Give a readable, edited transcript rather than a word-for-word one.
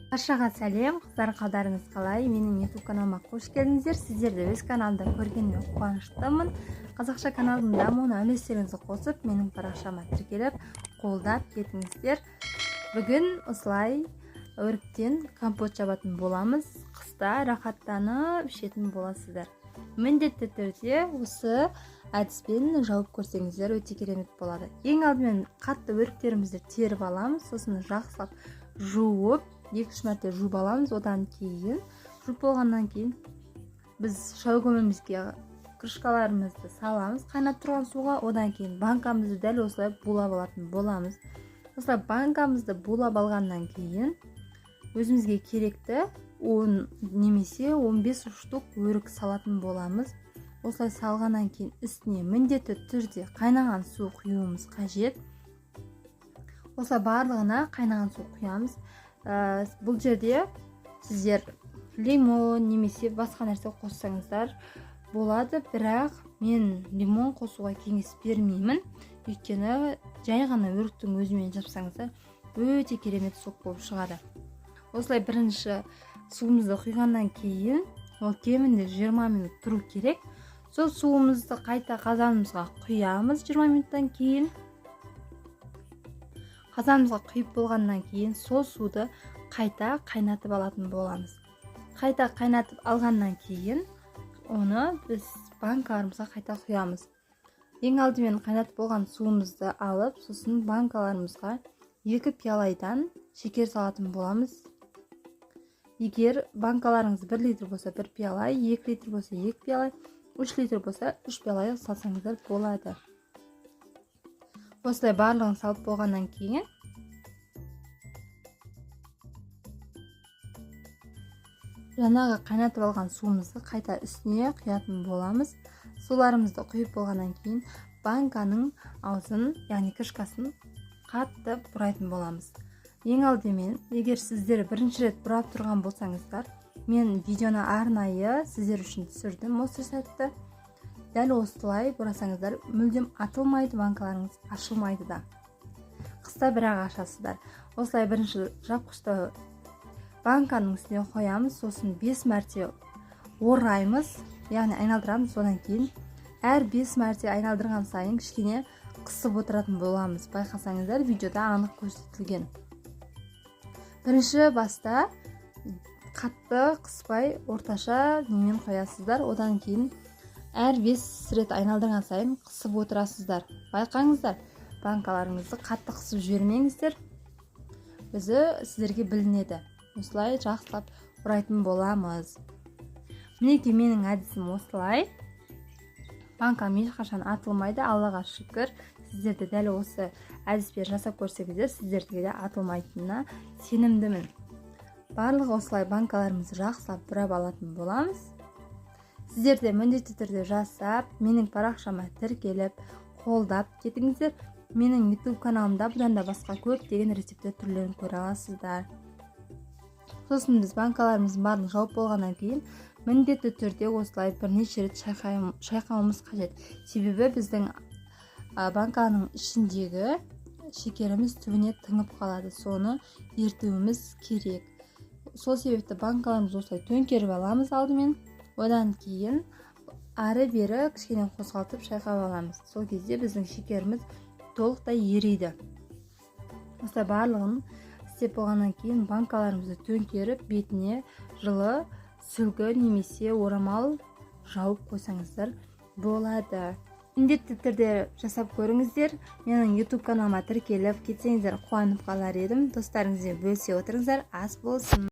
Баршаға сәлем, қыздар, қалдарыңыз қалай? Менің YouTube каналыма қош келдіңіздер. Сіздерді өз каналымда көргеніме қуаныштымын. Қазақша каналдың дамуына үлестеріңізді қосып, менің парақшама тіркеліп, қолдап кетіңіздер. Бүгін осылай өріктен компот жабатын боламыз. Қыста рахаттанып ішетін боласыздар. Міндетті түрде осы әдіспен жауып көрсеңіздер өте керемет болады. Ең алдымен қатты өріктерімізді теріп аламыз, сосын жақсылап жуып 2-3 мәрте жуып аламыз. Одан кейін жуып болғаннан кейін біз шай көмімізге крышкаларымызды саламыз қайнап тұрған суға. Одан кейін банкамызды дәл осылай булап алатын боламыз. Осылай банкамызды булап алғаннан кейін өзімізге керекті 10 немесе 15 штук өрік салатын боламыз. Осылай салғаннан кейін үстіне міндетті түрде қайнаған су құюымыз қажет. Осылай барлығына қайнаған су құямыз. Бұл жерде сіздер лимон немесе басқа нәрсе қоссаңыздар болады, бірақ мен лимон қосуға кеңес бермеймін. Өйткені жай ғана өріктің өзімен жапсаңыздар өте керемет сок болып шығады. Осылай бірінші суымызды құйғаннан кейін ол кемінде 20 минут тұру керек. Сол суымызды қайта қазанымызға құямыз 20 минуттан кейін. Қазанымызға құйып болғаннан кейін сол суды қайта қайнатып алатын боламыз. Қайта қайнатып алғаннан кейін оны біз банкаларымызға қайта құямыз. Ең алдымен қайнатып болған суымызды алып, сосын банкаларымызға 2 пиалайдан шекер салатын боламыз. Егер банкаларыңыз 1 литр болса 1 пиалай, 2 литр болса 2 пиалай, 3 литр болса 3 пиалай салсаңыздар болады. Осылай барлығын салып болғаннан кейін жаңағы қайнатып алған суымызды қайта үстіне құятын боламыз. Суларымызды құйып болғаннан кейін банканың аузын, яғни крышкасын қатты бұрайтын боламыз. Ең алдымен, егер сіздер бірінші рет бұрап тұрған болсаңыздар, мен видеоны арнайы сіздер үшін түсірдім осы сәтті. Дәл осылай бұрасаңыздар мүлдем атылмайды, банкаларыңыз ашылмайды да. Қыста бірақ ашасыздар. Осылай бірінші жапқышты банканың үстіне қоямыз, сосын 5 мәрте ораймыз, яғни айналдырамыз. Содан кейін әр 5 мәрте айналдырған сайын кішкене қысып отыратын боламыз. Байқасаңыздар видеода анық көрсетілген. Бірінші баста қатты қыспай орташа немен қоясыздар. Одан кейін әр 5 рет айналдырған сайын қысып отырасыздар. Байқаңыздар, банкаларыңызды қатты қысып жібермеңіздер. Өзі сіздерге білінеді. Осылай жақсылап ұрайтын боламыз. Мінекей менің әдісім осылай. Банкам ешқашан атылмайды, Аллаға шүкір. Сіздерді дәл осы әдіспен жасап көрсеңіздер, сіздерге де атылмайтынына сенімдімін. Барлығы осылай банкаларымызды жақсылап бұрап алатын боламыз. Сіздерде міндетті түрде жасап, менің парақшама тіркеліп, қолдап кетіңіздер. Менің YouTube каналымда бұдан да басқа көптеген рецептер түрлерін көре аласыздар. Сосын біз банкаларымыздың барын жауып болғаннан кейін міндетті түрде осылай бірнеше рет шайқауымыз қажет. Себебі біздің банканың ішіндегі шекеріміз түбіне тыңып қалады. Соны ертуіміз керек. Сол себепті банкаларымызды осылай төңкеріп аламыз алдымен. Одан кейін ары-бері кішкене қозғалтып шайқап аламыз. Сол кезде біздің шекеріміз толықтай ериді. Осылай барлығын істеп болғаннан кейін банкаларымызды төңкеріп бетіне жылы сүлгі немесе орамал жауып қойсаңыздар болады. Міндетті түрде жасап көріңіздер. Менің YouTube каналыма тіркеліп кетсеңіздер қуанып қалар едім. Достарыңызбен бөлісе отырыңыздар. Ас болсын.